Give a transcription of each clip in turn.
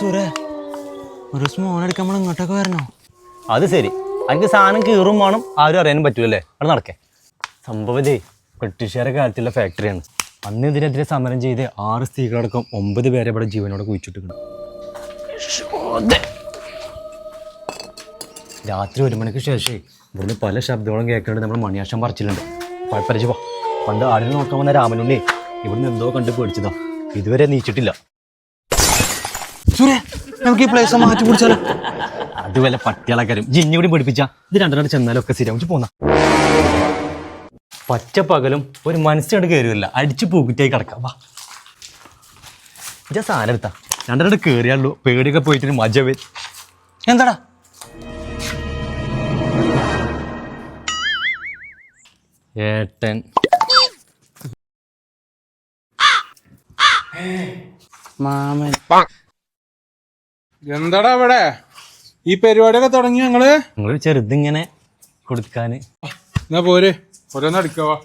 സൂര്യ ഒരു സ്മോൺ എടുക്കാൻ നമ്മൾ ഇങ്ങോട്ടൊക്കെ വരണോ? അത് ശരി, എനിക്ക് സാധനം കീറും വേണം, ആരും അറിയാനും പറ്റൂലേ? അവിടെ നടക്കേ. സംഭവതേ ബ്രിട്ടീഷുകാരുടെ കാലത്തുള്ള ഫാക്ടറിയാണ്. അന്ന് ഇതിനെതിരെ സമരം ചെയ്ത് 6 സ്ത്രീകളടക്കം 9 പേരെ ഇവിടെ ജീവനോടെ കുഴിച്ചിട്ടിട്ടുണ്ട്. രാത്രി 1 മണിക്ക് ശേഷം ഇവിടുന്ന് പല ശബ്ദങ്ങളും കേൾക്കുന്നുണ്ട്. നമ്മൾ മണിയാശം പറിച്ചിട്ടുണ്ട്. കുഴപ്പമില്ല, പണ്ട് ആടിനെ നോക്കാൻ വന്ന രാമനുണ്ണി ഇവിടുന്ന് എന്തോ കണ്ട് പേടിച്ചതാ, ഇതുവരെ നീച്ചിട്ടില്ല. സൂര്യ, നമുക്ക് ഈ പ്ലേസ് മാറ്റി പിടിച്ചാലോ? അത് വല്ല പട്ടികളക്കാരും ജിഞ്ഞി കൂടി പഠിപ്പിച്ച ഇത് രണ്ടെണ്ണം ചെന്നാലൊക്കെ സ്ഥിരം പോന്ന. പച്ച പകലും ഒരു മനസ്സിനോട് കയറില്ല, അടിച്ചു പൂക്കുറ്റായി കിടക്കാം. വാ സാധനം എടുത്താ രണ്ടെണ്ണം കയറിയാലോ, പേടിയൊക്കെ പോയിട്ടൊരു മജ വരും. എന്താടാ ഏട്ടൻ മാമൻ എന്താടാ ഇവിടെ ഈ പരിപാടിയൊക്കെ തുടങ്ങി നിങ്ങളൊരു ചെറുതിങ്ങനെ കൊടുക്കാന്. എന്നാ പോര് ഓരോന്ന് അടിക്കവാ.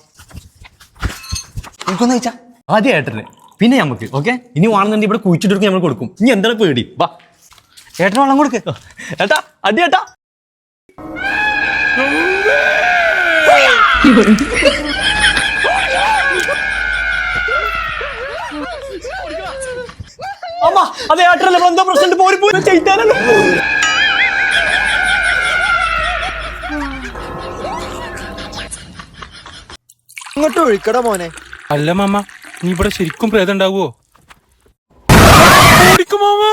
എനിക്കൊന്ന് കഴിച്ചാ ആദ്യം ഏട്ടന്, പിന്നെ നമുക്ക്. ഓക്കെ, ഇനി വേണമെന്നുണ്ടെങ്കിൽ ഇവിടെ കുഴിച്ചിട്ട് നമ്മൾ കൊടുക്കും. ഇനി എന്താണ് പേടി? വാ ഏട്ടന് വെള്ളം കൊടുക്ക്. ഏട്ടാ അടി ഏട്ടാ. അമ്മ അതെ ഏട്ടനല്ലേ എന്താ പ്രശ്നം? പോരി പോയി ചെയ്താലല്ലോ. ഇങ്ങോട്ട് ഒഴിക്കട മോനെ. അല്ല മാമ, നീ ഇവിടെ ശരിക്കും പ്രേതം ഉണ്ടാവുമോ? മാമ